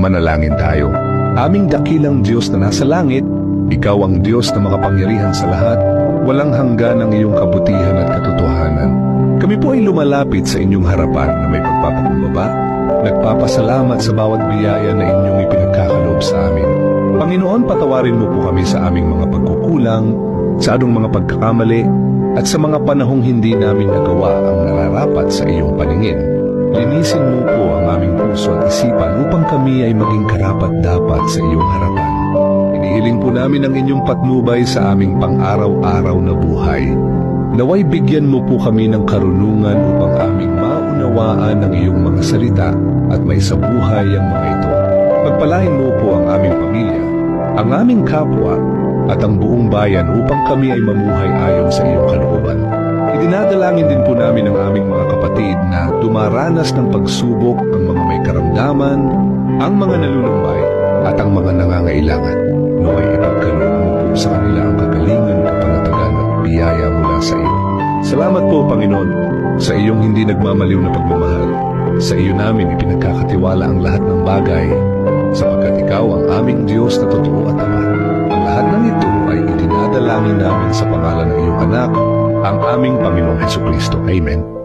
Manalangin tayo. Aming dakilang Diyos na nasa langit, Ikaw ang Diyos na makapangyarihan sa lahat, walang hanggan ang iyong kabutihan at katotohanan. Kami po ay lumalapit sa inyong harapan na may pagpapakumbaba, nagpapasalamat sa bawat biyaya na inyong ipinagkakaloob sa amin. Panginoon, patawarin mo po kami sa aming mga pagkukulang, sa anong mga pagkakamali, at sa mga panahong hindi namin nagawa ang nararapat sa iyong paningin. Linisin mo po ang aming puso at isipan upang kami ay maging karapat-dapat sa iyong harapan. Inihiling po namin ang inyong patnubay sa aming pang-araw-araw na buhay. Naway bigyan mo po kami ng karunungan upang aming maunawaan ang iyong mga salita at may sabuhay ang mga ito. Pagpalain mo po ang aming pamilya, ang aming kapwa, at ang buong bayan upang kami ay mamuhay ayon sa iyong kalooban. Idinadalangin din po namin ang aming mga kapatid na dumaranas ng pagsubok, ang mga may karamdaman, ang mga nalulumbay, at ang mga nangangailangan. Naway ipagkaloob mo po sa kanila ang kagalingan, kapanatagan at biyaya mula sa iyo. Salamat po, Panginoon, sa iyong hindi nagmamaliw na pagmamahal. Sa iyo namin ipinagkakatiwala ang lahat ng bagay, sapagkat ikaw ang aming Diyos na totoo at Ama. Ang lahat ng ito ay idinadalangin namin sa pangalan ng iyong anak, ang aming Panginoong Hesukristo. Amen.